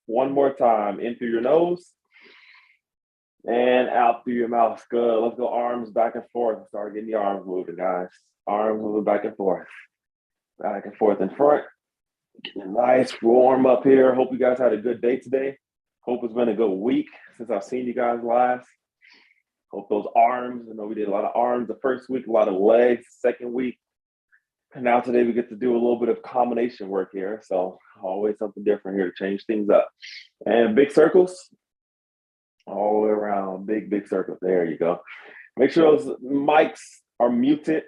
One more time. In through your nose and out through your mouth. Good. Let's go arms back and forth. Start getting the arms moving, guys. Arms moving back and forth. Back and forth in front. Getting a nice warm up here. Hope you guys had a good day today. Hope it's been a good week since I've seen you guys last. Hope those arms, I know we did a lot of arms the first week, a lot of legs second week. And now today we get to do a little bit of combination work here. So always something different here to change things up. And big circles all the way around. Big circles. There you go. Make sure those mics are muted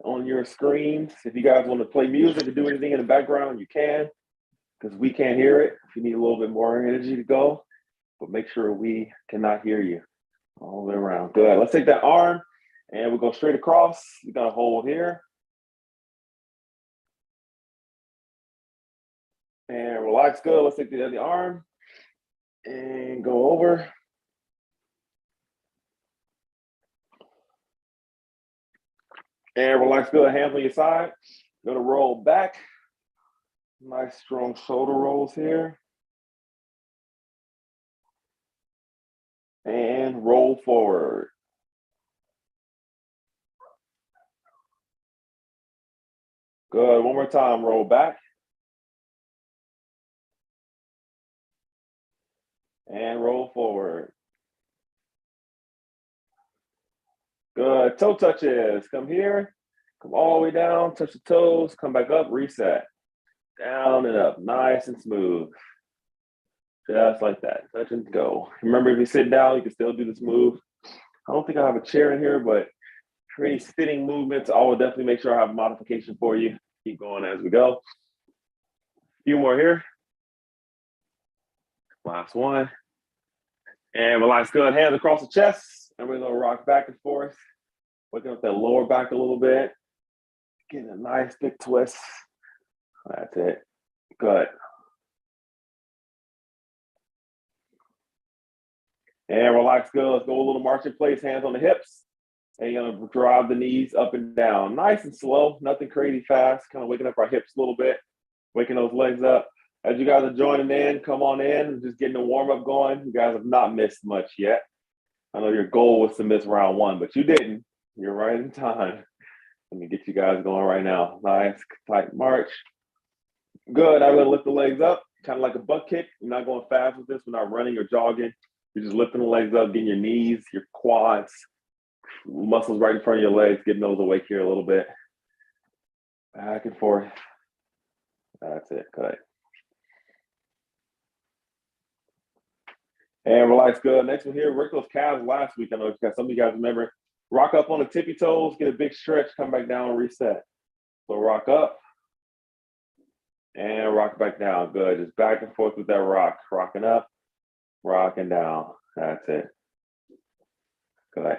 on your screens. If you guys want to play music or do anything in the background, you can, because we can't hear it. If you need a little bit more energy to go, but make sure we cannot hear you all the way around. Good. Let's take that arm and we'll go straight across. You're going to hold here. And relax. Good. Let's take the other arm and go over. And relax. Good. Hands on your side. Going to roll back. Nice strong shoulder rolls here. And roll forward. Good. One more time. Roll back. And roll forward. Good. Toe touches. Come here. Come all the way down. Touch the toes. Come back up. Reset. Down and up. Nice and smooth. Just like that. Touch and go. Remember, if you sit down, you can still do this move. I don't think I have a chair in here, but for any sitting movements, I will definitely make sure I have a modification for you. Keep going as we go. A few more here. Last one. And relax. Good. Hands across the chest. And we're going to rock back and forth. Waking up that lower back a little bit. Getting a nice big twist. That's it. Good. And relax. Good. Let's go a little march in place. Hands on the hips. And you're going to drive the knees up and down. Nice and slow. Nothing crazy fast. Kind of waking up our hips a little bit. Waking those legs up. As you guys are joining in, come on in and just getting the warm-up going. You guys have not missed much yet. I know your goal was to miss round one, but you didn't. You're right in time. Let me get you guys going right now. Nice, tight march. Good. I'm going to lift the legs up, kind of like a butt kick. You're not going fast with this. We're not running or jogging. You're just lifting the legs up, getting your knees, your quads, muscles right in front of your legs, getting those awake here a little bit. Back and forth. That's it. Good. And relax. Good. Next one here, work those calves last week. I know some of you guys remember. Rock up on the tippy toes, get a big stretch, come back down and reset. So rock up and rock back down. Good. Just back and forth with that rock. Rocking up, rocking down. That's it. Good.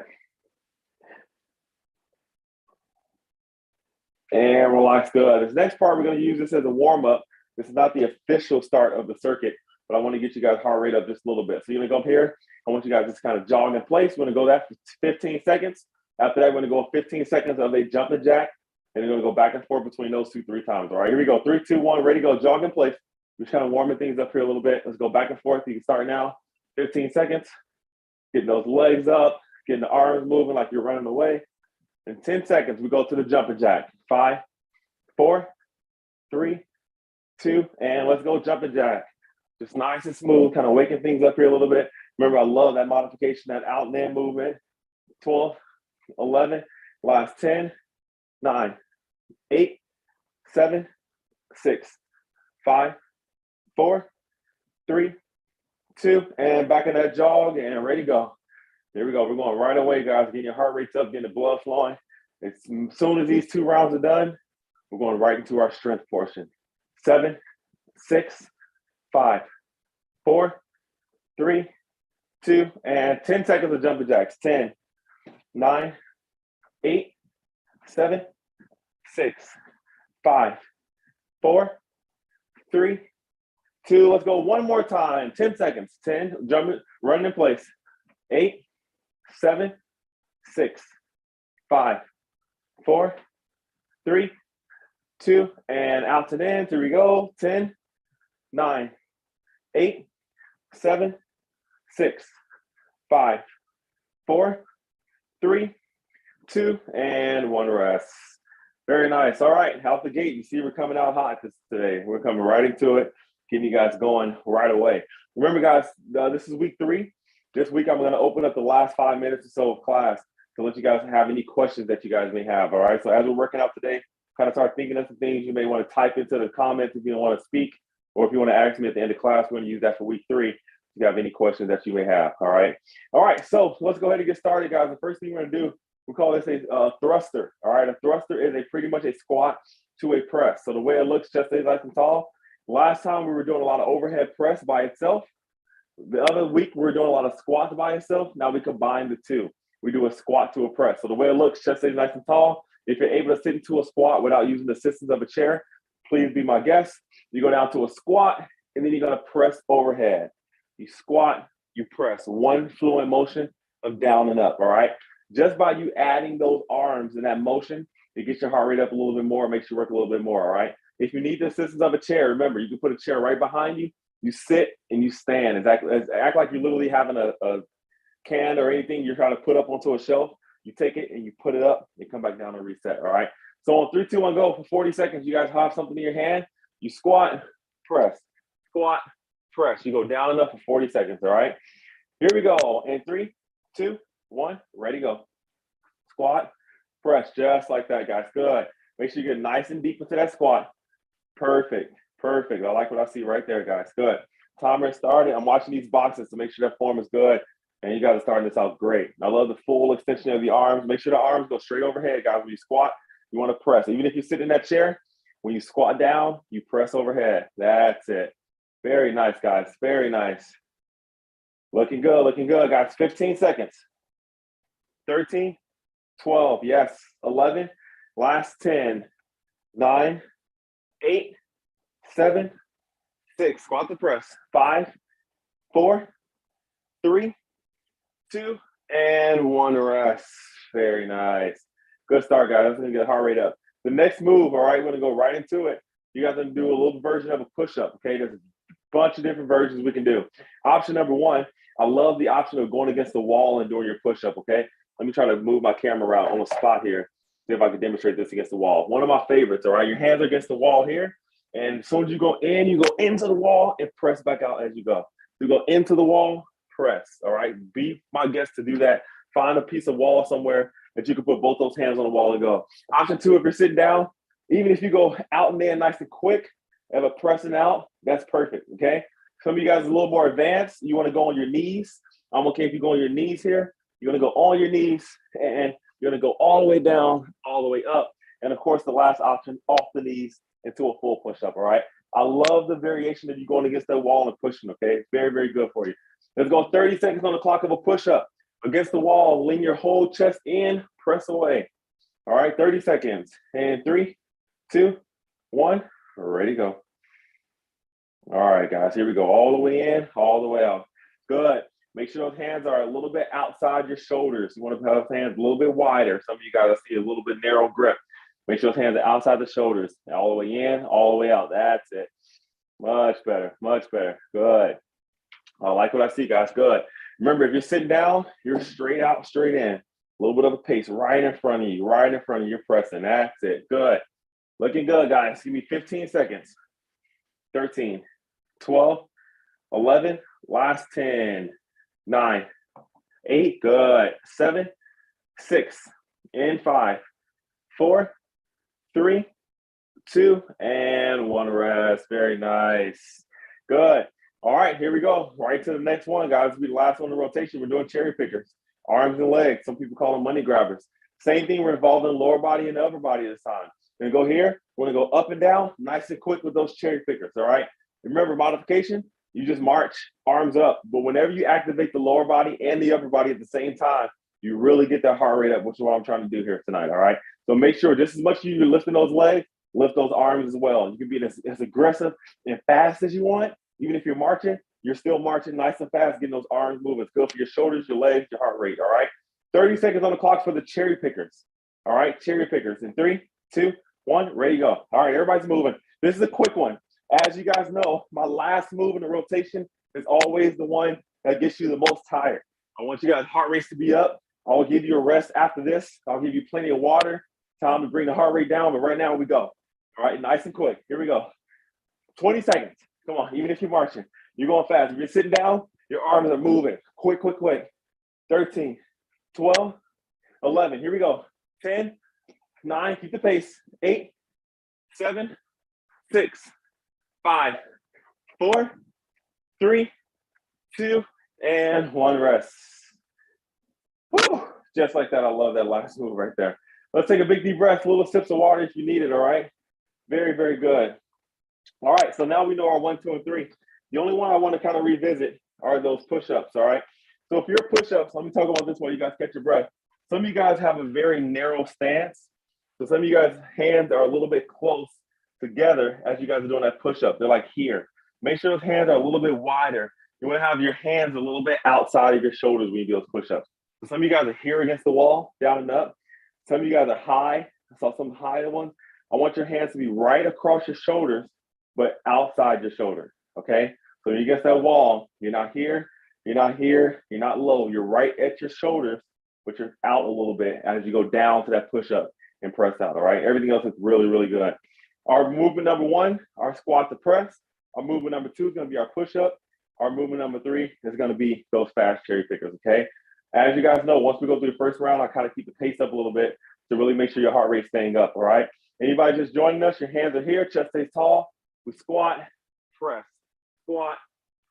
And relax. Good. This next part, we're going to use this as a warm-up. This is not the official start of the circuit, but I want to get you guys' heart rate up just a little bit. So you're going to go up here. I want you guys to just kind of jog in place. We're going to go that for 15 seconds. After that, we're going to go 15 seconds of a jumping jack. And we're going to go back and forth between those 3 times. All right, here we go. 3, 2, 1, ready to go. Jog in place. We're just kind of warming things up here a little bit. Let's go back and forth. You can start now. 15 seconds. Getting those legs up. Getting the arms moving like you're running away. In 10 seconds, we go to the jumping jack. 5, 4, 3, 2, and let's go jumping jack. Just nice and smooth, kind of waking things up here a little bit. Remember, I love that modification, that out and in movement. 12, 11, last 10, 9, 8, 7, 6, 5, 4, 3, 2, and back in that jog and ready to go. Here we go. We're going right away, guys. Getting your heart rates up, getting the blood flowing. As soon as these 2 rounds are done, we're going right into our strength portion. 7, 6, 5, 4, 3, 2, and 10 seconds of jumping jacks. 10, 9, 8, 7, 6, 5, 4, 3, 2. Let's go one more time. 10 seconds. 10, jumping, running in place. 8, 7, 6, 5, 4, 3, 2, and out and in. Here we go. 10, 9, 8, 7, 6, 5, 4, 3, 2, and 1 rest. Very nice. All right, out the gate, you see we're coming out hot today. We're coming right into it, getting you guys going right away. Remember, guys, this is week 3. This week, I'm going to open up the last 5 minutes or so of class to let you guys have any questions that you guys may have. All right, so as we're working out today, kind of start thinking of some things you may want to type into the comments if you don't want to speak, or if you want to ask me at the end of class, we're going to use that for week 3. If you have any questions that you may have. All right, so let's go ahead and get started, guys. The first thing we're going to do, we call this a thruster. All right, a thruster is pretty much a squat to a press. So the way it looks, just stays nice and tall. Last time we were doing a lot of overhead press by itself. The other week we were doing a lot of squats by itself. Now we combine the two. We do a squat to a press. So the way it looks, just stays nice and tall. If you're able to sit into a squat without using the assistance of a chair, please be my guest. You go down to a squat, and then you're going to press overhead. You squat, you press. One fluent motion of down and up, all right? Just by you adding those arms in that motion, it gets your heart rate up a little bit more, makes you work a little bit more, all right? If you need the assistance of a chair, remember, you can put a chair right behind you. You sit and you stand. Act like you're literally having a can or anything you're trying to put up onto a shelf. You take it and you put it up and come back down and reset, all right? So on 3, 2, 1, go for 40 seconds. You guys have something in your hand. You squat, press, squat, press. You go down and up for 40 seconds, all right? Here we go. In 3, 2, 1, ready, go. Squat, press, just like that, guys. Good. Make sure you get nice and deep into that squat. Perfect. I like what I see right there, guys. Good. Timer started. I'm watching these boxes to make sure that form is good. And you guys are starting this out great. I love the full extension of the arms. Make sure the arms go straight overhead, guys. When you squat, you want to press. Even if you sit in that chair, when you squat down, you press overhead. That's it. Very nice, guys. Very nice. Looking good, guys. 15 seconds. 13, 12, yes. 11, last 10, 9, 8, 7, 6. Squat the press. 5, 4, 3, 2, and 1 rest. Very nice. Good start, guys. That's going to get heart rate up. The next move, all right, we're going to go right into it. You guys are going to do a little version of a push-up, okay? There's a bunch of different versions we can do. Option number 1, I love the option of going against the wall and doing your push-up, okay? Let me try to move my camera around on the spot here, see if I can demonstrate this against the wall. One of my favorites, all right? Your hands are against the wall here, and as soon as you go into the wall and press back out as you go. You go into the wall, press, all right? Be my guest to do that. Find a piece of wall somewhere that you can put both those hands on the wall and go. Option 2, if you're sitting down, even if you go out and in nice and quick, have a pressing out, that's perfect, okay? Some of you guys are a little more advanced. You want to go on your knees. I'm okay if you go on your knees here. You're going to go on your knees, and you're going to go all the way down, all the way up. And, of course, the last option, off the knees into a full push-up, all right? I love the variation of you going against that wall and pushing, okay? It's very, very good for you. Let's go 30 seconds on the clock of a push-up. Against the wall, lean your whole chest in, press away. All right, 30 seconds. And 3, 2, 1, ready to go. All right, guys, here we go. All the way in, all the way out. Good. Make sure those hands are a little bit outside your shoulders. You want to have those hands a little bit wider. Some of you guys see a little bit narrow grip. Make sure those hands are outside the shoulders. All the way in, all the way out. That's it. Much better, much better. Good. I like what I see, guys. Good. Remember, if you're sitting down, you're straight out, straight in. A little bit of a pace right in front of you, right in front of you. You're pressing. That's it. Good. Looking good, guys. Give me 15 seconds. 13, 12, 11, last 10, 9, 8, good. 7, 6, and 5, 4, 3, 2, and 1 rest. Very nice. Good. All right, here we go. Right to the next one, guys. This will be the last one in the rotation. We're doing cherry pickers, arms and legs. Some people call them money grabbers. Same thing. We're involved in the lower body and the upper body this time. We're going to go here. We're going to go up and down, nice and quick with those cherry pickers, all right? Remember, modification, you just march, arms up. But whenever you activate the lower body and the upper body at the same time, you really get that heart rate up, which is what I'm trying to do here tonight, all right? So make sure just as much as you're lifting those legs, lift those arms as well. You can be as aggressive and fast as you want. Even if you're marching, you're still marching nice and fast, getting those arms moving. It's good for your shoulders, your legs, your heart rate, all right? 30 seconds on the clock for the cherry pickers, all right? Cherry pickers in 3, 2, 1, ready to go. All right, everybody's moving. This is a quick one. As you guys know, my last move in the rotation is always the one that gets you the most tired. I want you guys' heart rates to be up. I'll give you a rest after this. I'll give you plenty of water. Time to bring the heart rate down, but right now we go. All right, nice and quick. Here we go. 20 seconds. Come on, even if you're marching, you're going fast. If you're sitting down, your arms are moving. Quick, quick, quick. 13, 12, 11. Here we go. 10, 9, keep the pace. 8, 7, 6, 5, 4, 3, 2, and 1 rest. Woo! Just like that. I love that last move right there. Let's take a big deep breath, little sips of water if you need it, all right? Very, very good. All right, so now we know our 1, 2, and 3. The only one I want to kind of revisit are those push-ups, all right? So if you're push-ups, let me talk about this while you guys catch your breath. Some of you guys have a very narrow stance. So some of you guys' hands are a little bit close together as you guys are doing that push-up. They're like here. Make sure those hands are a little bit wider. You want to have your hands a little bit outside of your shoulders when you do those push-ups. So some of you guys are here against the wall, down and up. Some of you guys are high. I saw some higher ones. I want your hands to be right across your shoulders, but outside your shoulder, okay? So when you get that wall, you're not here, you're not here, you're not low. You're right at your shoulders, but you're out a little bit as you go down to that push-up and press out, all right? Everything else is really, really good. Our movement number 1, our squat to press. Our movement number 2 is going to be our push-up. Our movement number 3 is going to be those fast cherry pickers, okay? As you guys know, once we go through the first round, I kind of keep the pace up a little bit to really make sure your heart rate's staying up, all right? Anybody just joining us, your hands are here, chest stays tall. We squat, press, squat,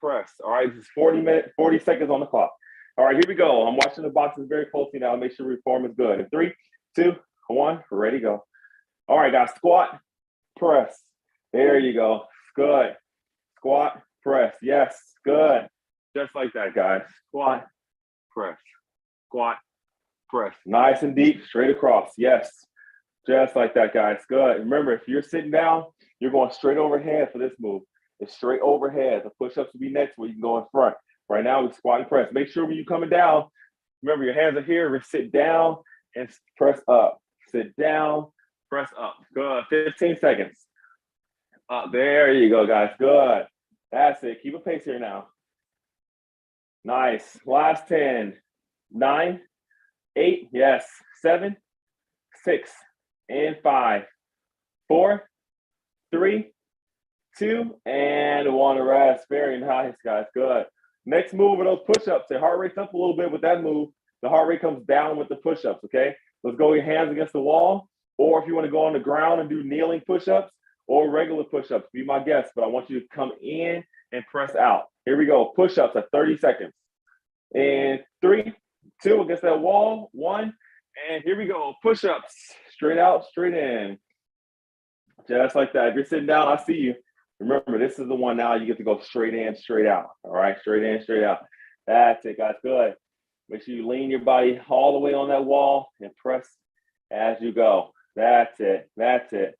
press. All right, this is 40 seconds on the clock. All right, here we go. I'm watching the boxes very closely now. Make sure reform is good. In 3, 2, 1, ready, go. All right, guys, squat, press. There you go. Good. Squat, press. Yes, good. Just like that, guys. Squat, press. Squat, press. Nice and deep, straight across. Yes. Just like that, guys. Good. Remember, if you're sitting down, you're going straight overhead for this move. It's straight overhead. The push-ups will be next where you can go in front. Right now, we squat and press. Make sure when you're coming down, remember your hands are here. Sit down and press up. Sit down, press up. Good. 15 seconds. Up. There you go, guys. Good. That's it. Keep a pace here now. Nice. Last 10, 9, 8, yes, 7, 6, and 5, 4, 3, 2, and 1 rest. Very nice, guys. Good. Next move are those push-ups. The heart rate's up a little bit with that move. The heart rate comes down with the push-ups, okay? Let's go with your hands against the wall, or if you want to go on the ground and do kneeling push-ups or regular push-ups, be my guest, but I want you to come in and press out. Here we go. Push-ups at 30 seconds. And 3, 2, against that wall, 1, and here we go. Push-ups. Straight out, straight in. Just like that. If you're sitting down, I see you. Remember, this is the one now you get to go straight in, straight out. All right, straight in, straight out. That's it, guys. Good. Make sure you lean your body all the way on that wall and press as you go. That's it. That's it.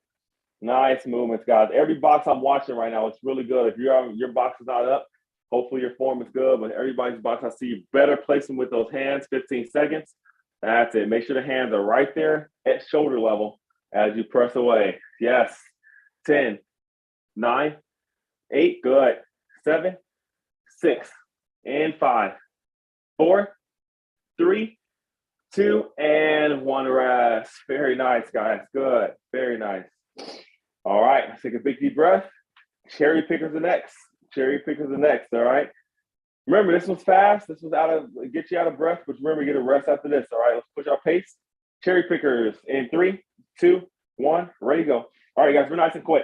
Nice movements, guys. Every box I'm watching right now, it's really good. If your box is not up, hopefully your form is good. But everybody's box, I see you better place them with those hands. 15 seconds. That's it. Make sure the hands are right there at shoulder level as you press away. Yes. 10, 9, 8, good. 7, 6, and 5, 4, 3, 2, and 1 rest. Very nice, guys. Good. Very nice. All right. Let's take a big deep breath. Cherry pickers are next. Cherry pickers are next. All right. Remember, this was fast. This was get you out of breath, but remember, get a rest after this. All right, let's push our pace. Cherry pickers in 3, 2, 1, ready to go. All right, guys, we're nice and quick.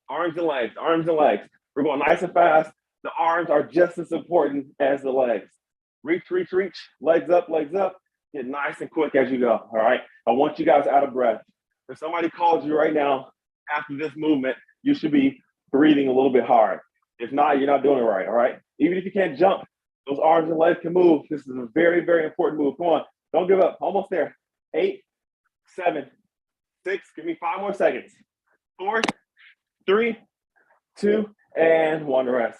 Arms and legs, arms and legs. We're going nice and fast. The arms are just as important as the legs. Reach, reach, reach. Legs up, legs up. Get nice and quick as you go. All right, I want you guys out of breath. If somebody calls you right now after this movement, you should be breathing a little bit hard. If not, you're not doing it right, all right? Even if you can't jump, those arms and legs can move. This is a very, very important move. Come on, don't give up. Almost there. 8, 7, 6, give me 5 more seconds. 4, 3, 2, and 1 rest.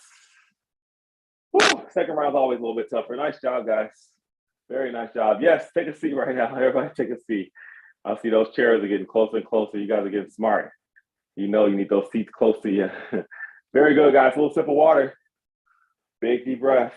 Woo! Second round's always a little bit tougher. Nice job, guys. Very nice job. Yes, take a seat right now. Everybody take a seat. I see those chairs are getting closer and closer. You guys are getting smart. You know you need those seats close to you. Very good, guys. A little sip of water. Big deep breath.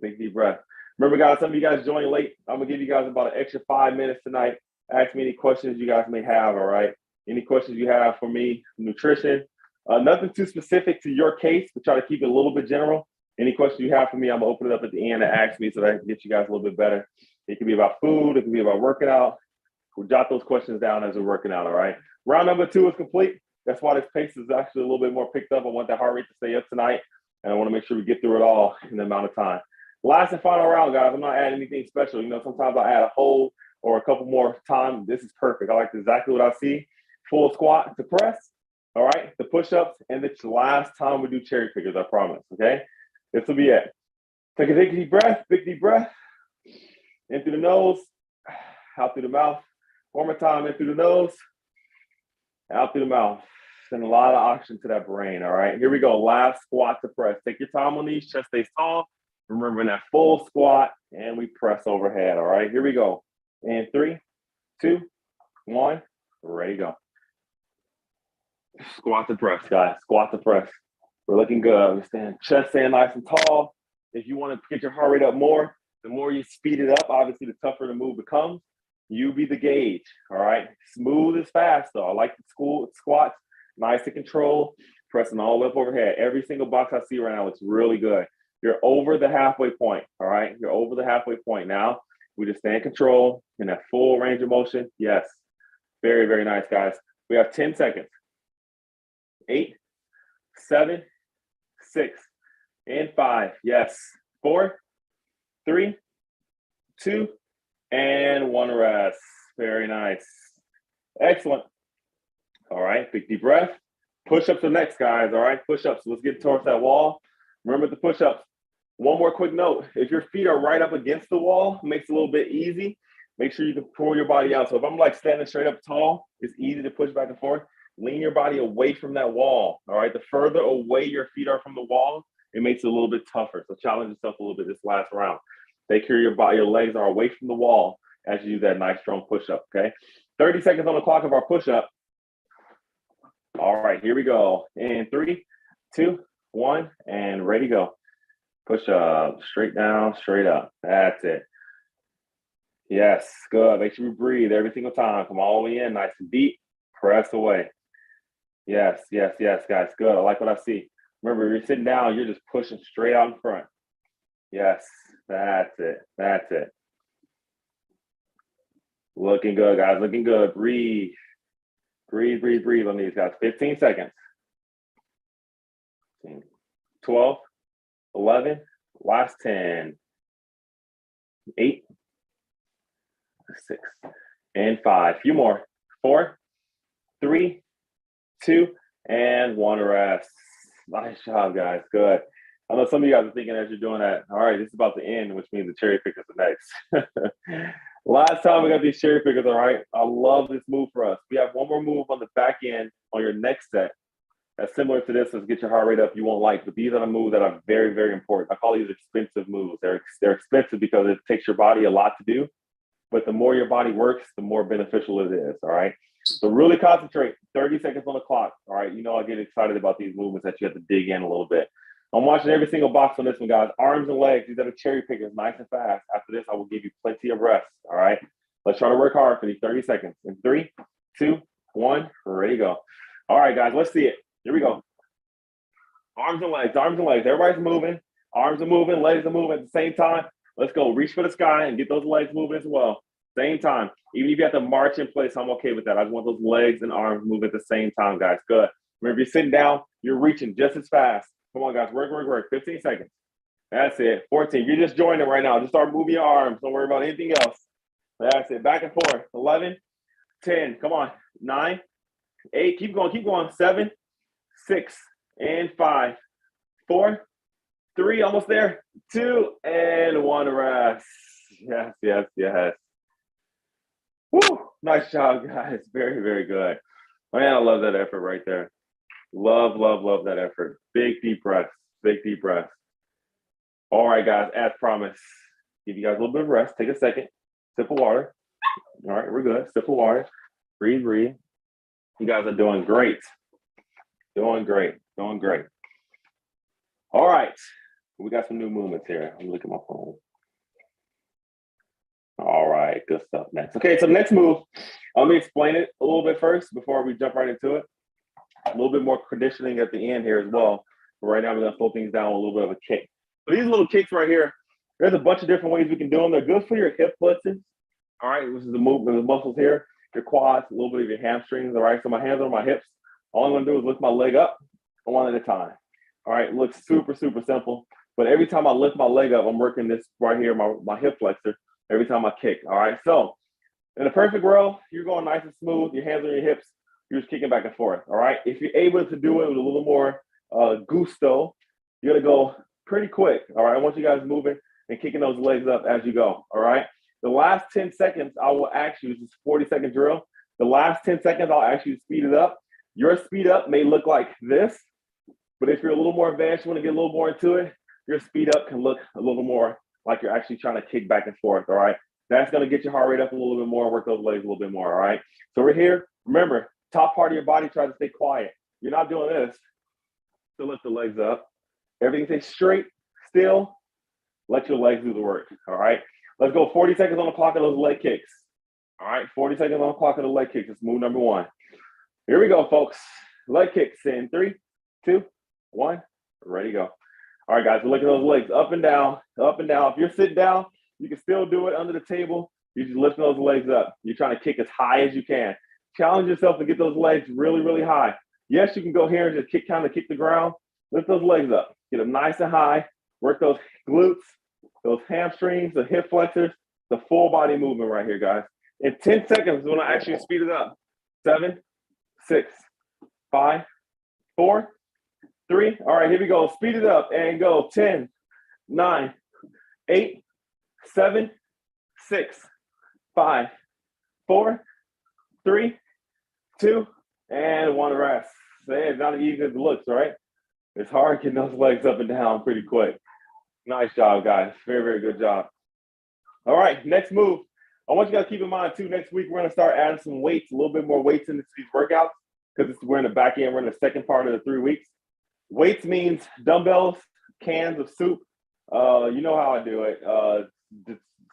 Big deep breath. Remember, guys, some of you guys joined late. I'm going to give you guys about an extra 5 minutes tonight. Ask me any questions you guys may have, all right? Any questions you have for me, nutrition. Nothing too specific to your case, but try to keep it a little bit general. Any questions you have for me, I'm going to open it up at the end and ask me so that I can get you guys a little bit better. It can be about food. It can be about working out. We'll jot those questions down as we're working out, all right? Round number 2 is complete. That's why this pace is actually a little bit more picked up. I want that heart rate to stay up tonight, and I want to make sure we get through it all in the amount of time. Last and final round, guys. I'm not adding anything special. You know, sometimes I add a hold or a couple more time. This is perfect. I like exactly what I see. Full squat to press, all right? The push-ups, and it's the last time we do cherry pickers, I promise, okay? This will be it. Take a big deep breath, big deep breath. In through the nose, out through the mouth. One more time, in through the nose, out through the mouth. Send a lot of oxygen to that brain, all right? Here we go, last squat to press. Take your time on these, chest stays tall. Remembering that full squat, and we press overhead, all right? Here we go. In 3, 2, 1, ready to go. Squat to press, guys, squat to press. We're looking good. We're chest staying nice and tall. If you want to get your heart rate up more, the more you speed it up, obviously the tougher the move becomes. You be the gauge, all right? Smooth is fast, though. I like the squats, nice to control, pressing all up overhead. Every single box I see right now looks really good. You're over the halfway point, all right? You're over the halfway point now. We just stay in control in that full range of motion. Yes, very, very nice, guys. We have 10 seconds. 8, 7, 6, and 5. Yes, 4, 3, 2, and 1 rest. Very nice. Excellent. All right, big deep breath. Push-ups are next, guys, all right? Push-ups. Let's get towards that wall. Remember the push-ups. One more quick note. If your feet are right up against the wall, it makes it a little bit easy. Make sure you can pull your body out. So if I'm like standing straight up tall, it's easy to push back and forth. Lean your body away from that wall, all right? The further away your feet are from the wall, it makes it a little bit tougher. So challenge yourself a little bit this last round. Make sure your legs are away from the wall as you do that nice strong push-up, okay? 30 seconds on the clock of our push-up. All right, here we go. In 3, 2, 1, and ready to go. Push up, straight down, straight up. That's it. Yes, good. Make sure you breathe every single time. Come all the way in, nice and deep. Press away. Yes, yes, yes, guys. Good. I like what I see. Remember, if you're sitting down, you're just pushing straight out in front. Yes, that's it. That's it. Looking good, guys. Looking good. Breathe. Breathe, breathe, breathe on these guys. 15 seconds. 12, 11, last 10, 8, 6, and 5. Few more. 4, 3, 2, and 1 rest. Nice job, guys. Good. I know some of you guys are thinking as you're doing that, all right, this is about to end, which means the cherry pickers are next. Last time we got these cherry pickers, all right? I love this move for us. We have one more move on the back end on your next set. That's similar to this, let's get your heart rate up you won't like, but these are the moves that are very, very important. I call these expensive moves. They're expensive because it takes your body a lot to do, but the more your body works, the more beneficial it is, all right? So really concentrate, 30 seconds on the clock, all right? You know I get excited about these movements that you have to dig in a little bit. I'm watching every single box on this one, guys. Arms and legs, these are the cherry pickers, nice and fast. After this, I will give you plenty of rest, all right? Let's try to work hard for these 30 seconds. In 3, 2, 1, ready to go. All right, guys, let's see it. Here we go. Arms and legs, arms and legs. Everybody's moving. Arms are moving, legs are moving at the same time. Let's go. Reach for the sky and get those legs moving as well. Same time. Even if you have to march in place, I'm okay with that. I just want those legs and arms moving at the same time, guys. Good. Remember, if you're sitting down, you're reaching just as fast. Come on, guys. Work, work, work. 15 seconds. That's it. 14. You're just joining right now. Just start moving your arms. Don't worry about anything else. That's it. Back and forth. 11, 10. Come on. 9, 8. Keep going. Keep going. 7, 6, and 5, 4, 3. Almost there. 2, and 1 rest. Yes, yes, yes. Woo! Nice job, guys. Very, very good. Man, I love that effort right there. Love, love, love that effort. Big deep breaths. Big deep breaths. All right, guys, as promised, give you guys a little bit of rest. Take a second. Sip of water. All right, we're good. Sip of water. Breathe, breathe. You guys are doing great. Doing great. Doing great. All right. We got some new movements here. I'm looking at my phone. All right. Good stuff next. Okay, so next move, let me explain it a little bit first before we jump right into it. A little bit more conditioning at the end here as well. But right now, we're going to slow things down with a little bit of a kick. So these little kicks right here, there's a bunch of different ways we can do them. They're good for your hip flexors. All right, this is the movement of the muscles here, your quads, a little bit of your hamstrings. All right, so my hands are on my hips. All I'm going to do is lift my leg up one at a time. All right, it looks super, super simple. But every time I lift my leg up, I'm working this right here, my hip flexor, every time I kick. All right, so in a perfect world, you're going nice and smooth. Your hands on your hips. You're just kicking back and forth. All right, if you're able to do it with a little more gusto, you're going to go pretty quick. All right, I want you guys moving and kicking those legs up as you go. All right, the last 10 seconds, I will ask you, this is a 40-second drill. The last 10 seconds, I'll ask you to speed it up. Your speed up may look like this, but if you're a little more advanced, you want to get a little more into it, your speed up can look a little more like you're actually trying to kick back and forth, all right? That's going to get your heart rate up a little bit more, work those legs a little bit more, all right? So we're here. Remember, top part of your body, try to stay quiet. You're not doing this to lift the legs up. Everything stays straight, still. Let your legs do the work, all right? Let's go 40 seconds on the clock of those leg kicks. All right, 40 seconds on the clock of the leg kicks. It's move number one. Here we go, folks. Leg kicks in 3, 2, 1. Ready to go. All right, guys, we're looking at those legs up and down, up and down. If you're sitting down, you can still do it under the table. You're just lifting those legs up. You're trying to kick as high as you can. Challenge yourself to get those legs really, really high. Yes, you can go here and just kick the ground. Lift those legs up. Get them nice and high. Work those glutes, those hamstrings, the hip flexors, the full body movement right here, guys. In 10 seconds, we're going to actually speed it up. 7, 6, 5, 4, 3. All right, here we go. Speed it up and go. 10, 9, 8, 7, 6, 5, 4, 3, 2, and 1 rest. It's not as easy as it looks, right? It's hard getting those legs up and down pretty quick. Nice job, guys. Very, very good job. All right, next move. I want you guys to keep in mind, too, next week we're going to start adding some weights, a little bit more weights into these workouts because we're in the back end. We're in the second part of the 3 weeks. Weights means dumbbells, cans of soup. You know how I do it.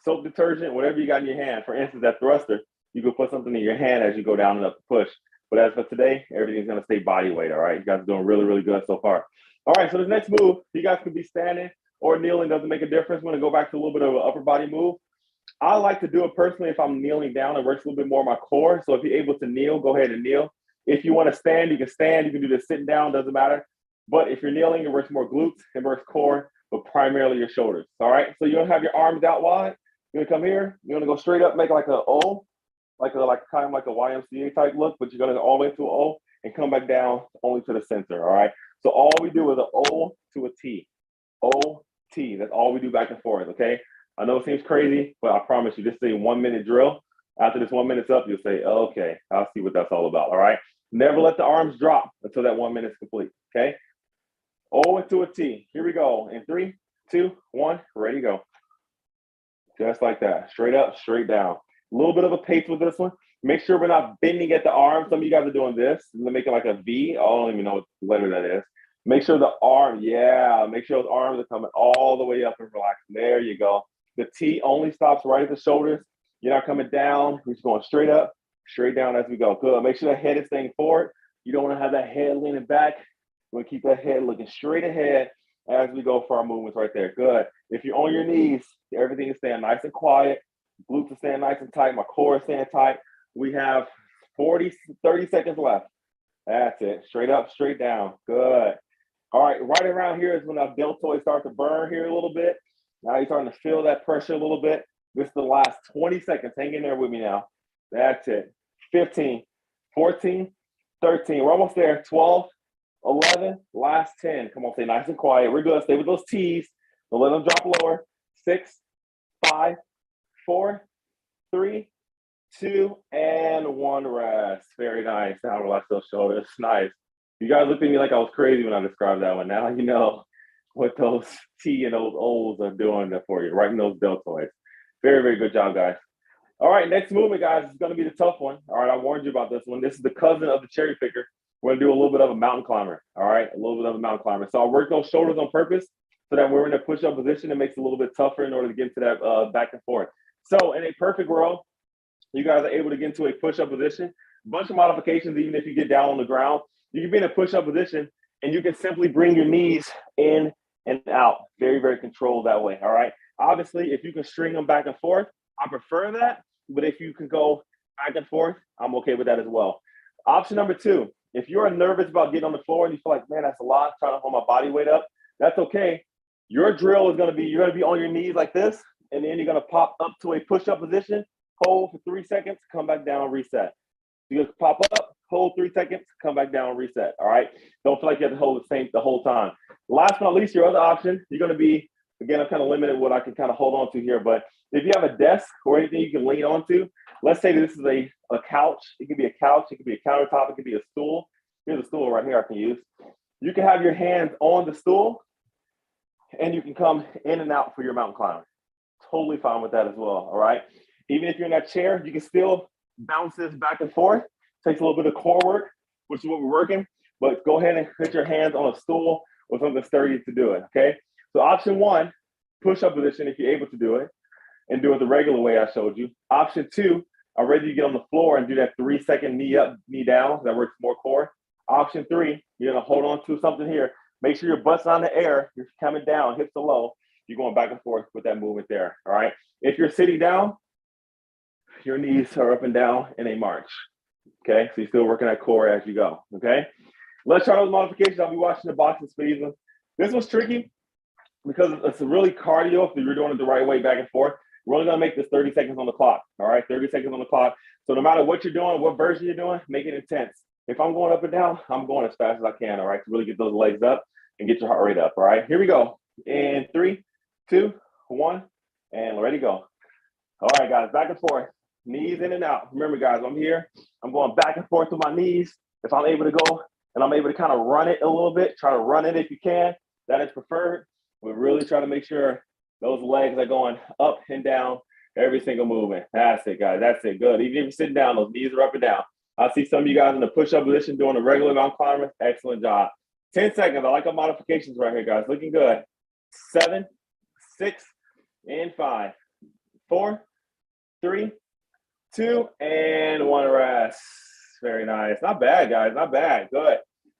Soap detergent, whatever you got in your hand. For instance, that thruster, you can put something in your hand as you go down and up the push. But as for today, everything's going to stay body weight, all right? You guys are doing really, really good so far. All right, so the next move, you guys can be standing or kneeling, doesn't make a difference. We're going to go back to a little bit of an upper body move. I like to do it personally if I'm kneeling down. It works a little bit more on my core. So if you're able to kneel, go ahead and kneel. If you want to stand, you can stand. You can do this sitting down, doesn't matter. But if you're kneeling, it works more glutes, it works core, but primarily your shoulders. All right. So you're gonna have your arms out wide. You're gonna come here. You're gonna go straight up, make like an O, like kind of like a YMCA type look, but you're gonna go all the way to an O and come back down only to the center. All right. So all we do is an O to a T. O T. That's all we do back and forth. Okay. I know it seems crazy, but I promise you, this is a 1-minute drill. After this 1 minute's up, you'll say, oh, okay, I'll see what that's all about. All right. Never let the arms drop until that 1 minute's complete. Okay. O into a T. Here we go. In 3, 2, 1, ready to go. Just like that. Straight up, straight down. A little bit of a pace with this one. Make sure we're not bending at the arm. Some of you guys are doing this. They're making like a V. I don't even know what letter that is. Make sure the arm, make sure those arms are coming all the way up and relaxing. There you go. The T only stops right at the shoulders. You're not coming down. We're just going straight up, straight down as we go. Good. Make sure the head is staying forward. You don't want to have that head leaning back. We're going to keep that head looking straight ahead as we go for our movements right there. Good. If you're on your knees, everything is staying nice and quiet. Glutes are staying nice and tight. My core is staying tight. We have 30 seconds left. That's it. Straight up, straight down. Good. All right. Right around here is when our deltoids start to burn here a little bit. Now you're starting to feel that pressure a little bit. This is the last 20 seconds. Hang in there with me now. That's it. 15, 14, 13. We're almost there. 12, 11, last 10. Come on, stay nice and quiet. We're good. Stay with those T's. Don't let them drop lower. 6, 5, 4, 3, 2, and 1 rest. Very nice. Now relax those shoulders. Nice. You guys looked at me like I was crazy when I described that one. Now you know what those T and those O's are doing there for you, right in those deltoids. Very, very good job, guys. All right, next movement, guys, is going to be the tough one. All right, I warned you about this one. This is the cousin of the cherry picker. we're gonna do a little bit of a mountain climber, all right? A little bit of a mountain climber. So I'll work those shoulders on purpose so that when we're in a push-up position, it makes it a little bit tougher in order to get into that back and forth. So in a perfect world, you guys are able to get into a push-up position. A bunch of modifications, even if you get down on the ground. You can be in a push-up position and you can simply bring your knees in and out. Very, very controlled that way, all right? Obviously, if you can string them back and forth, I prefer that. But if you can go back and forth, I'm okay with that as well. Option number two, if you're nervous about getting on the floor and you feel like, man, that's a lot, trying to hold my body weight up, that's okay. Your drill is gonna be, you're gonna be on your knees like this, and then you're gonna pop up to a push-up position, hold for 3 seconds, come back down, reset. You just pop up, hold 3 seconds, come back down, reset. All right. Don't feel like you have to hold the same the whole time. Last but not least, your other option, you're going to be, again, I'm kind of limited what I can kind of hold on to here, but if you have a desk or anything you can lean onto, let's say this is a couch. It could be a couch, it could be a countertop, it could be a stool. Here's a stool right here I can use. You can have your hands on the stool and you can come in and out for your mountain climber. Totally fine with that as well. All right. Even if you're in that chair, you can still bounce this back and forth. Takes a little bit of core work, which is what we're working, but go ahead and put your hands on a stool or something sturdy to do it, okay? So option one, push-up position if you're able to do it and do it the regular way I showed you. Option two, I'd rather you get on the floor and do that 3-second knee up, knee down. That works more core. Option three, you're gonna hold on to something here. Make sure your butt's on the air, you're coming down, hips are low. You're going back and forth with that movement there, all right? If you're sitting down, your knees are up and down in a march. Okay, so you're still working that core as you go. Okay, let's try those modifications. I'll be watching the boxing speeds. This was tricky because it's really cardio if you're doing it the right way back and forth. We're only gonna make this 30 seconds on the clock. All right, 30 seconds on the clock. So no matter what you're doing, what version you're doing, make it intense. If I'm going up and down, I'm going as fast as I can. All right, to really get those legs up and get your heart rate up. All right, here we go. In 3, 2, 1, and ready to go. All right, guys, back and forth. Knees in and out. Remember, guys, I'm here. I'm going back and forth with my knees. If I'm able to go and I'm able to kind of run it a little bit, try to run it if you can. That is preferred. We really try to make sure those legs are going up and down every single movement. That's it, guys. That's it. Good. Even if you're sitting down, those knees are up and down. I see some of you guys in the push-up position doing a regular mountain climber. Excellent job. 10 seconds. I like our modifications right here, guys. Looking good. 7, 6, and 5, 4, 3, 2, and 1 rest. Very nice. Not bad, guys. Not bad. Good.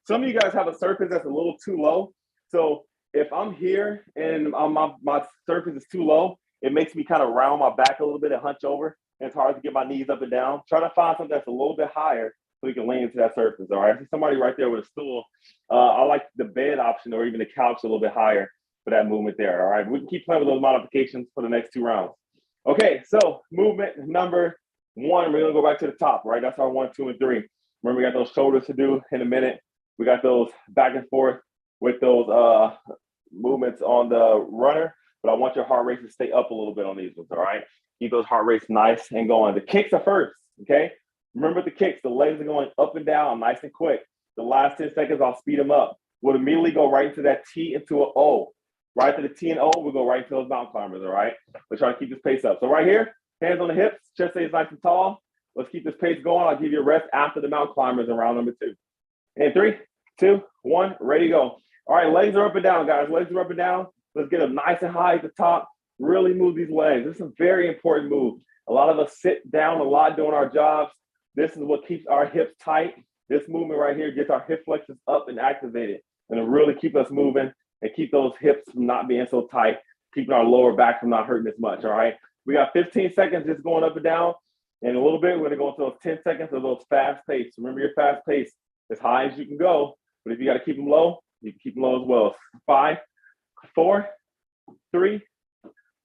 Some of you guys have a surface that's a little too low. So if I'm here and my surface is too low, it makes me kind of round my back a little bit and hunch over. And it's hard to get my knees up and down. Try to find something that's a little bit higher so you can lean into that surface. All right. I see somebody right there with a stool. I like the bed option or even the couch a little bit higher for that movement there. All right. We can keep playing with those modifications for the next 2 rounds. Okay. So movement number 1, we're gonna go back to the top, right? That's our 1, 2, and 3. Remember, we got those shoulders to do in a minute. We got those back and forth with those movements on the runner, but I want your heart rate to stay up a little bit on these ones, all right? Keep those heart rates nice and going. The kicks are first, okay? Remember the kicks, the legs are going up and down nice and quick. The last 10 seconds, I'll speed them up. We'll immediately go right into that T into an O. Right to the T and O, we'll go right into those mountain climbers, all right? We're trying to keep this pace up. So right here, hands on the hips, chest stays nice and tall. Let's keep this pace going. I'll give you a rest after the mountain climbers in round number 2. In 3, 2, 1, ready to go. All right, legs are up and down, guys. Legs are up and down. Let's get them nice and high at the top. Really move these legs. This is a very important move. A lot of us sit down a lot doing our jobs. This is what keeps our hips tight. This movement right here gets our hip flexors up and activated. And it really keep us moving and keep those hips from not being so tight, keeping our lower back from not hurting as much, all right? We got 15 seconds just going up and down. And a little bit, we're gonna go into those 10 seconds of those fast pace. Remember your fast pace, as high as you can go, but if you gotta keep them low, you can keep them low as well. 5, 4, 3,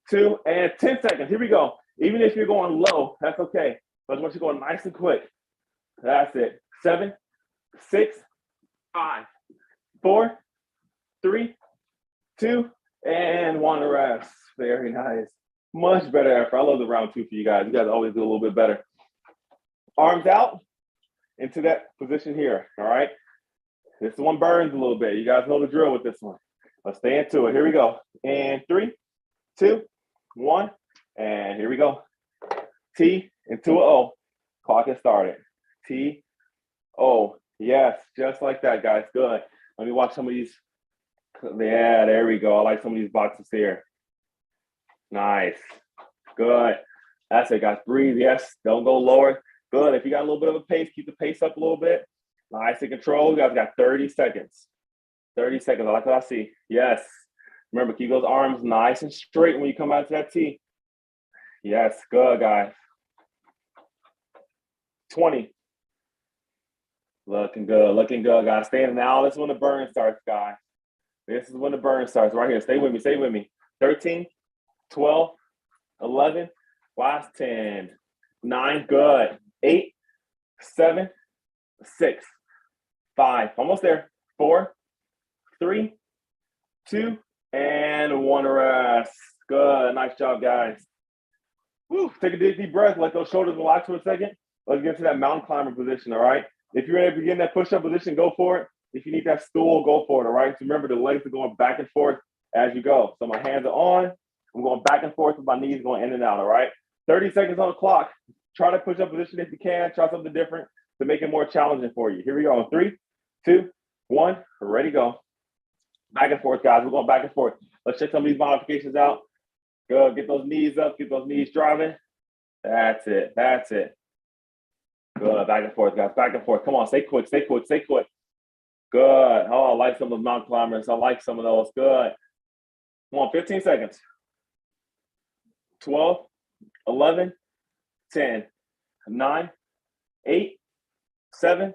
2, and 10 seconds. Here we go. Even if you're going low, that's okay. But I want you to go nice and quick. That's it. 7, 6, 5, 4, 3, 2, and 1 rest. Very nice. Much better effort. I love the round 2 for you guys. You guys always do a little bit better. Arms out into that position here, all right? This one burns a little bit. You guys know the drill with this one. Let's stay into it. Here we go. And 3, 2, 1, and here we go. T into an O. Clock has started. T, O. Yes, just like that, guys. Good. Let me watch some of these. Yeah, there we go. I like some of these boxes here. Nice. Good. That's it, guys. Breathe. Yes. Don't go lower. Good. If you got a little bit of a pace, keep the pace up a little bit. Nice and control. You guys got 30 seconds. 30 seconds. I like what I see. Yes. Remember, keep those arms nice and straight when you come out to that T. Yes. Good, guys. 20. Looking good, guys. Staying now. This is when the burn starts, guys. This is when the burn starts right here. Stay with me. Stay with me. 13, 12, 11, last 10, 9, good. 8, 7, 6, 5, almost there. 4, 3, 2, and 1 rest. Good. Nice job, guys. Woo. Take a deep breath. Let those shoulders relax for a second. Let's get to that mountain climber position, all right? If you're able to begin that push-up position, go for it. If you need that stool, go for it, all right? So remember, the legs are going back and forth as you go. So my hands are on. I'm going back and forth with my knees going in and out, all right? 30 seconds on the clock. Try to push-up position if you can. Try something different to make it more challenging for you. Here we go. 3, 2, 1. Ready, go. Back and forth, guys. We're going back and forth. Let's check some of these modifications out. Good. Get those knees up. Get those knees driving. That's it. That's it. Good. Back and forth, guys. Back and forth. Come on. Stay quick. Stay quick. Stay quick. Good. Oh, I like some of those mountain climbers. I like some of those. Good. Come on. 15 seconds. 12, 11, 10, 9, 8, 7,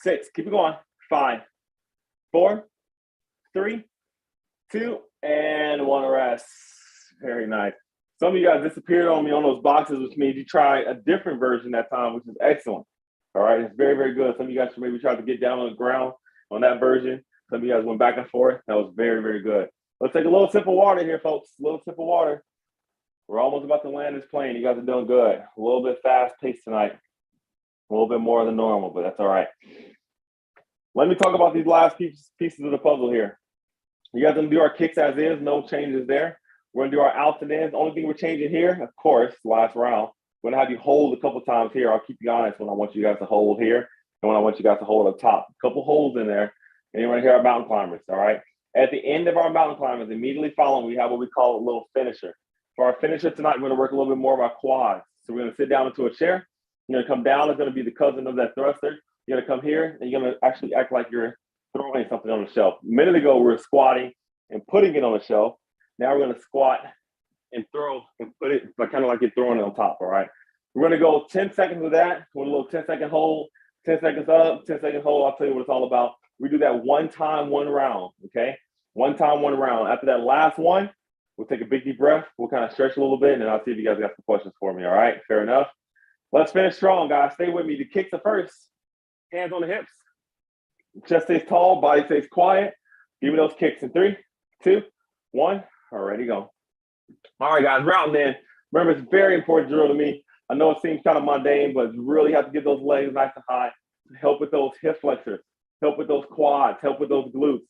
6. Keep it going. 5, 4, 3, 2, and 1 rest. Very nice. Some of you guys disappeared on me on those boxes, which means you try a different version that time, which is excellent. All right, it's very, very good. Some of you guys maybe tried to get down on the ground on that version. Some of you guys went back and forth. That was very, very good. Let's take a little sip of water here, folks. A little sip of water. We're almost about to land this plane. You guys are doing good. A little bit fast paced tonight. A little bit more than normal, but that's all right. Let me talk about these last pieces of the puzzle here. You guys are going to do our kicks as is. No changes there. We're going to do our outs and ins. The only thing we're changing here, of course, last round, we're going to have you hold a couple times here. I'll keep you honest when I want you guys to hold here and when I want you guys to hold up top. A couple holds in there. And you're going to hear our mountain climbers, all right? At the end of our mountain climbers, immediately following, we have what we call a little finisher. For our finisher tonight, we're going to work a little bit more of our quads. So we're going to sit down into a chair. You're going to come down. It's going to be the cousin of that thruster. You're going to come here, and you're going to actually act like you're throwing something on the shelf. A minute ago, we were squatting and putting it on the shelf. Now we're going to squat and throw and put it kind of like you're throwing it on top, all right? We're going to go 10 seconds with that, with a little 10-second hold, 10 seconds up, 10-second hold. I'll tell you what it's all about. We do that one time, one round, okay? One time, one round. After that last one, we'll take a big deep breath. We'll kind of stretch a little bit, and then I'll see if you guys got some questions for me, all right? Fair enough. Let's finish strong, guys. Stay with me. The kicks are first. Hands on the hips. Chest stays tall, body stays quiet. Give me those kicks in 3, 2, 1. Alrighty, go. All right, guys, round in. Remember, it's very important drill to me. I know it seems kind of mundane, but you really have to get those legs nice and high. Help with those hip flexors. Help with those quads. Help with those glutes.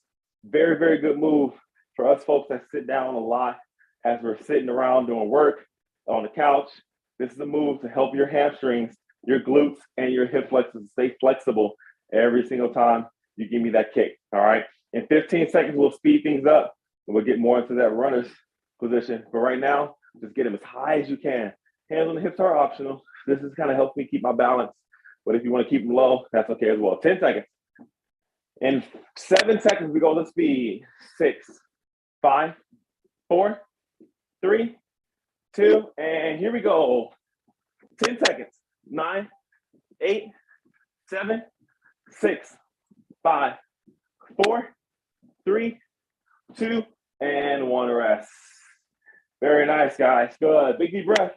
Very, very good move for us folks that sit down a lot as we're sitting around doing work on the couch. This is a move to help your hamstrings, your glutes, and your hip flexors stay flexible every single time you give me that kick, all right? In 15 seconds, we'll speed things up, and we'll get more into that runner's position. But right now, just get them as high as you can. Hands on the hips are optional. This is kind of helps me keep my balance. But if you want to keep them low, that's okay as well. 10 seconds. In 7 seconds, we go to speed. 6, 5, 4, 3, 2, and here we go. 10 seconds. 9, 8, 7, 6, 5, 4, 3, 2, and 1 rest. Very nice, guys. Good. Big deep breath.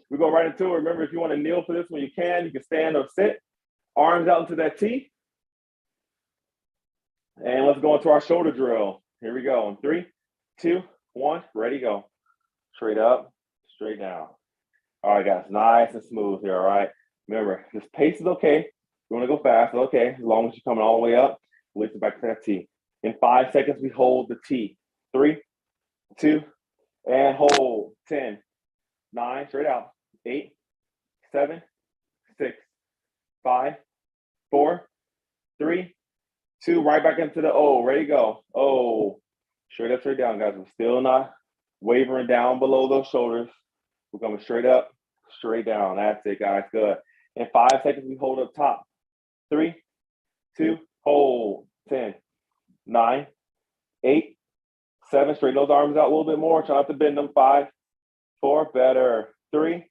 We go right into it. Remember, if you want to kneel for this when you can stand or sit. Arms out into that T. And let's go into our shoulder drill. Here we go. In 3, 2, 1. Ready, go. Straight up, straight down. All right, guys. Nice and smooth here, all right? Remember, this pace is okay. You want to go fast, okay. As long as you're coming all the way up, release it back to that T. In 5 seconds, we hold the T. 3, 2, and hold. 10, 9, straight out. 8, 7, 6, 5, 4, 3, 2, right back into the O. Ready, go. O. Straight up, straight down, guys. We're still not wavering down below those shoulders. We're coming straight up, straight down. That's it, guys. Good. In 5 seconds, we hold up top. 3, 2, hold. 10, 9, 8, 7. Straighten those arms out a little bit more. Try not to bend them. 5, 4, better. 3,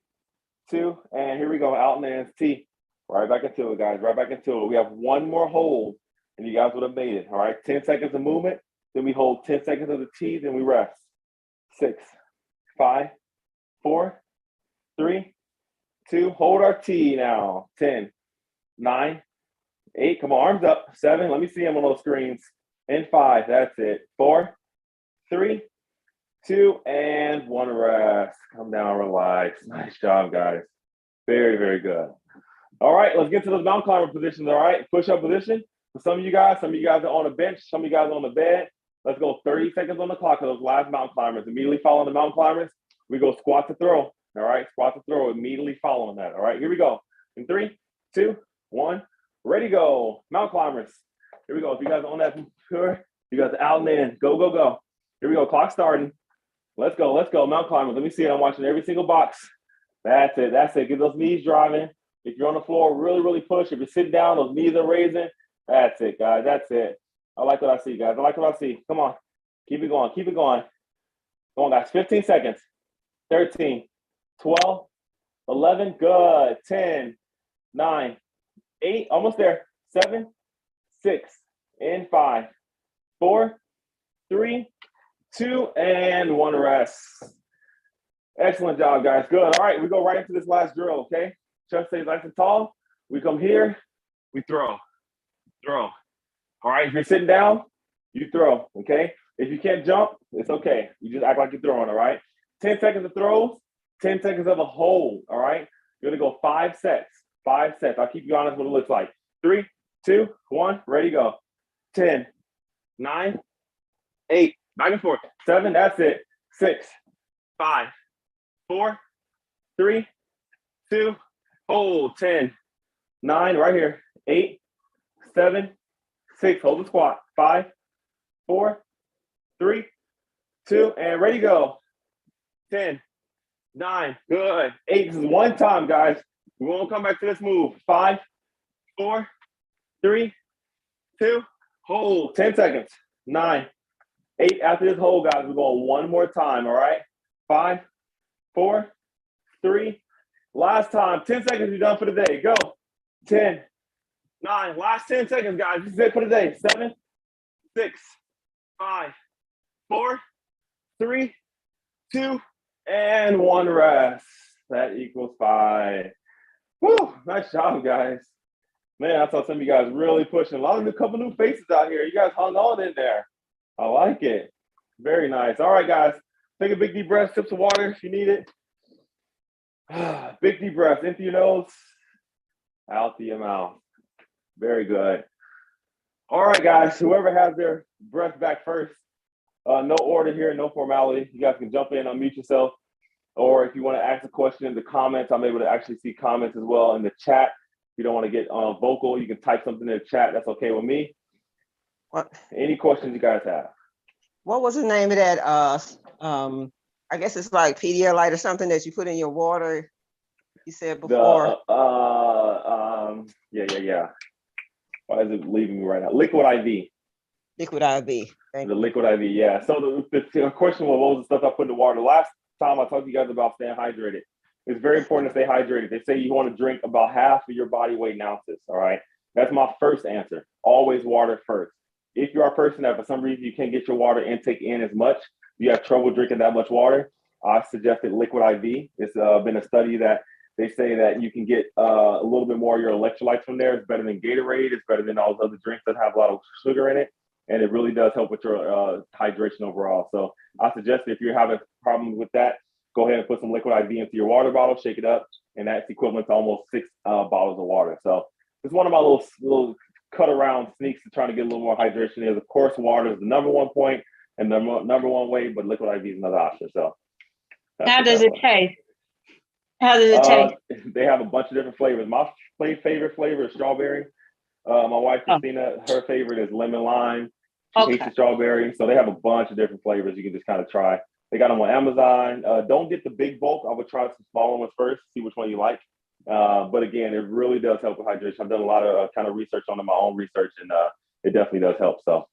2, and here we go. Out and in. T. Right back into it, guys. Right back into it. We have one more hold, and you guys would have made it. All right. 10 seconds of movement. Then we hold 10 seconds of the T. Then we rest. 6, 5, 4, 3, 2. Hold our T now. 10, 9, 8. Come on, arms up. 7. Let me see them on those screens. And 5. That's it. 4, 3, 2, and 1. Rest. Come down, relax. Nice job, guys. Very, very good. All right, let's get to those mountain climber positions. All right, push-up position. For some of you guys are on a bench, some of you guys are on the bed. Let's go 30 seconds on the clock of those last mountain climbers. Immediately following the mountain climbers, we go squat to throw. All right, squat to throw immediately following that. All right, here we go. In 3, 2, 1, ready, go. Mountain climbers. Here we go. If you guys are on that computer, you guys are out and in. Go, go, go. Here we go. Clock starting. Let's go. Let's go. Mountain climbers. Let me see it. I'm watching every single box. That's it. That's it. Get those knees driving. If you're on the floor, really, really push. If you're sitting down, those knees are raising. That's it, guys. That's it. I like what I see, guys. I like what I see. Come on. Keep it going. Keep it going. Come on, guys. 15 seconds. 13, 12, 11. Good. 10, 9, 8. Almost there. 7, 6, and 5, 4, 3, 2, and 1. Rest. Excellent job, guys. Good. All right, we go right into this last drill, okay? Chest stays nice and tall. We come here, we throw. Throw. All right, if you're sitting down, you throw, okay? If you can't jump, it's okay. You just act like you're throwing, all right? 10 seconds of throws, 10 seconds of a hold, all right? You're gonna go 5 sets. 5 sets. I'll keep you honest what it looks like. 3, 2, 1, ready, go. 10, 9, 8, back and forth. 7, that's it. 6, 5, 4, 3, 2, hold. 10, 9, right here. 8, 7, 6, hold the squat. 5, 4, 3, 2, and ready, go. 10, 9, good. 8, this is one time, guys. We won't come back to this move. 5, 4, 3, 2, hold. 10 seconds. 9, 8. After this hold, guys, we're going one more time, all right? 5, 4, 3. Last time. 10 seconds, you're done for the day. Go. 10, 9. Last 10 seconds, guys. This is it for the day. 7, 6, 5, 4, 3, 2, and 1. Rest. That equals 5. Woo! Nice job, guys. Man, I saw some of you guys really pushing. A couple new faces out here. You guys hung on in there. I like it. Very nice. All right, guys. Take a big deep breath. Sip some water if you need it. Big deep breath. In through your nose. Out through your mouth. Very good. All right, guys. Whoever has their breath back first. No order here. No formality. You guys can jump in, unmute yourself. Or if you want to ask a question in the comments, I'm able to actually see comments as well in the chat. If you don't want to get vocal, you can type something in the chat. That's okay with me. What? Any questions you guys have? What was the name of that? I guess it's like Pedialyte or something that you put in your water. You said before. Yeah. Why is it leaving me right now? Liquid IV. Liquid IV. The liquid IV, yeah. So the question was, what was the stuff I put in the water? Last time I talked to you guys about staying hydrated. It's very important to stay hydrated. They say you want to drink about half of your body weight in ounces, all right? That's my first answer. Always water first. If you are a person that for some reason you can't get your water intake in as much, you have trouble drinking that much water, I suggested liquid IV. It's been a study that they say that you can get a little bit more of your electrolytes from there. It's better than Gatorade. It's better than all those other drinks that have a lot of sugar in it. And it really does help with your hydration overall. So I suggest if you're having problems with that, go ahead and put some liquid IV into your water bottle, shake it up, and that's equivalent to almost 6 bottles of water. So it's one of my little cut around sneaks to try to get a little more hydration. Is of course water is the number one point and the number one way, but liquid IV is another option. So how does it taste? How does it taste? They have a bunch of different flavors. My favorite flavor is strawberry. My wife, Oh. Christina, her favorite is lemon lime. She hates the strawberry. So they have a bunch of different flavors you can just kind of try. They got them on Amazon. Don't get the big bulk. I would try some smaller ones first, see which one you like. But again, it really does help with hydration. I've done a lot of kind of research on it, my own research, and it definitely does help. So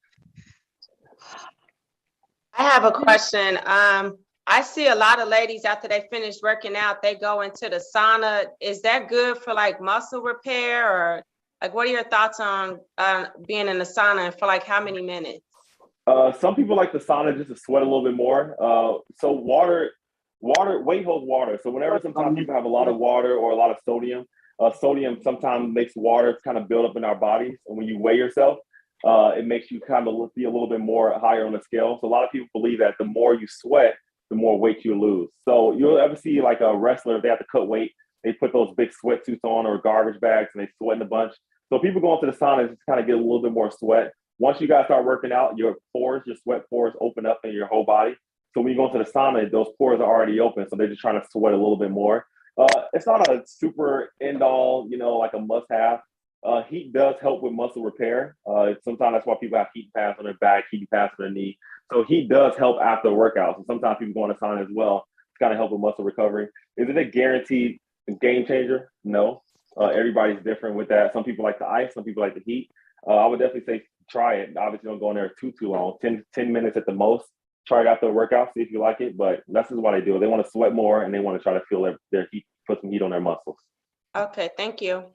I have a question. I see a lot of ladies after they finish working out, they go into the sauna. Is that good for like muscle repair, or like what are your thoughts on being in the sauna and for like how many minutes? some people like the sauna just to sweat a little bit more. So weight holds water. So whenever sometimes people have a lot of water or a lot of sodium, sodium sometimes makes water kind of build up in our bodies. And when you weigh yourself, it makes you kind of be a little bit more higher on the scale. So a lot of people believe that the more you sweat, the more weight you lose. So you'll ever see like a wrestler, they have to cut weight. They put those big sweatsuits on or garbage bags and they sweat in a bunch. So people go into the sauna just kind of get a little bit more sweat. Once you guys start working out, your sweat pores open up in your whole body. So when you go into the sauna, those pores are already open. So they're just trying to sweat a little bit more. It's not a super end all, like a must have. Heat does help with muscle repair. Sometimes that's why people have heat pads on their back, heat pads on their knee. So heat does help after a workout. So sometimes people go in the sauna as well to kind of help with muscle recovery. Is it a guaranteed game changer? No. Everybody's different with that. Some people like the ice, some people like the heat. I would definitely say try it. Obviously, don't go in there too long, 10 minutes at the most. Try it after a workout, see if you like it. But that's just why they do it. They want to sweat more and they want to try to feel their heat, put some heat on their muscles. Okay, thank you.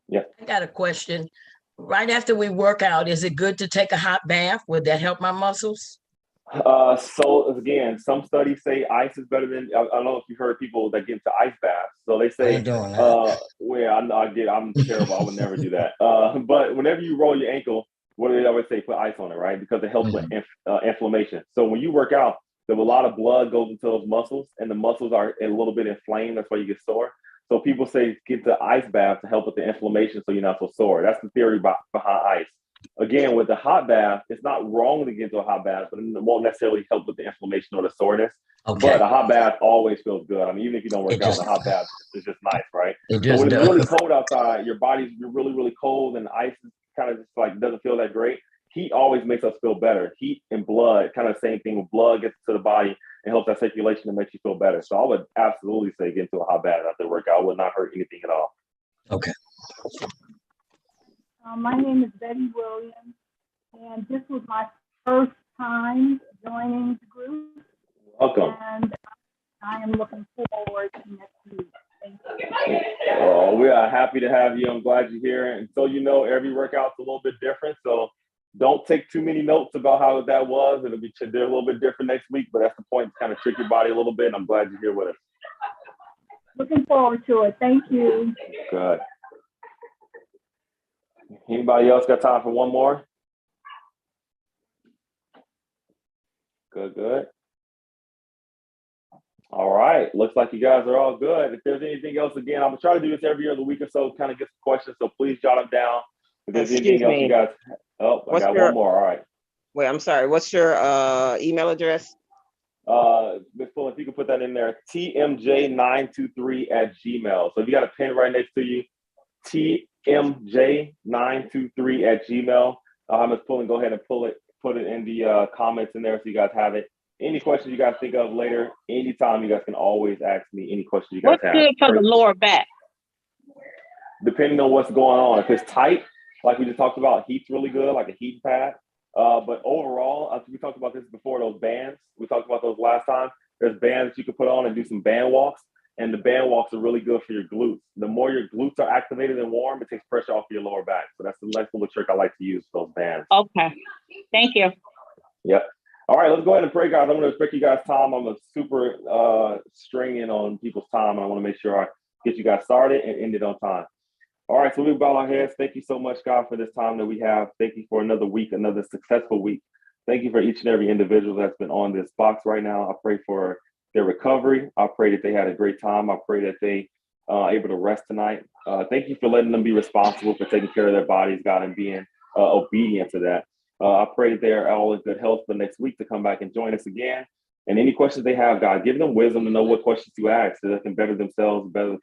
Yeah. I got a question. Right after we work out, is it good to take a hot bath? Would that help my muscles? So again, some studies say ice is better than. I don't know if you heard people that get into ice baths. So they say, I ain't doing that. I'm terrible. I would never do that. But whenever you roll your ankle, what do they always say? Put ice on it, right? Because it helps with inflammation. So when you work out, there's a lot of blood goes into those muscles, and the muscles are a little bit inflamed. That's why you get sore. So people say get the ice bath to help with the inflammation, so you're not so sore. That's the theory behind ice. Again, with the hot bath, it's not wrong to get into a hot bath, but it won't necessarily help with the inflammation or the soreness. Okay. But a hot bath always feels good. I mean, even if you don't work out, a hot bath is just nice, right? It So just when it's does. really cold outside, you're really, really cold, and ice is kind of just like doesn't feel that great. Heat always makes us feel better. Heat and blood, kind of the same thing. When blood gets to the body and helps that circulation and makes you feel better. So I would absolutely say get into a hot bath after workout. Would not hurt anything at all. Okay. My name is Betty Williams, and this was my first time joining the group, Welcome. and I am looking forward to next week. Thank you. Oh, we are happy to have you. I'm glad you're here. And so every workout's a little bit different. So don't take too many notes about how that was. It'll be they're a little bit different next week, but that's the point, to kind of trick your body a little bit. And I'm glad you're here with us. Looking forward to it. Thank you. Good. Anybody else got time for one more? Good. All right. Looks like you guys are all good. If there's anything else, again, I'm going to try to do this every other week or so, kind of get some questions. So please jot them down. If there's anything else you guys, I got one more. All right. Wait, I'm sorry. What's your email address? Ms. Full, if you can put that in there, tmj923@gmail. So if you got a pen right next to you, tmj923@gmail. Ms. Pullen, go ahead and put it in the comments in there so you guys have it. Any questions you guys think of later, anytime, you guys can always ask me any questions you guys What's have. good for the lower back? Depending on what's going on. If it's tight, like we just talked about, heat's really good, like a heat pad. But overall, I think we talked about this before, those bands. We talked about those last time. There's bands that you can put on and do some band walks. And the band walks are really good for your glutes. The more your glutes are activated and warm, it takes pressure off your lower back. So that's the nice little trick I like to use for those bands. Okay. Thank you. Yep. All right, let's go ahead and pray, guys. I'm going to respect you guys' time. I'm a super stringing on people's time, and I want to make sure I get you guys started and end it on time. All right, so we bow our heads. Thank you so much, God, for this time that we have. Thank you for another week, another successful week. Thank you for each and every individual that's been on this box right now. I pray for their recovery. I pray that they had a great time. I pray that they are able to rest tonight. Thank you for letting them be responsible for taking care of their bodies, God, and being obedient to that. I pray that they are all in good health for next week to come back and join us again. And any questions they have, God, give them wisdom to know what questions to ask so they can better themselves, better the people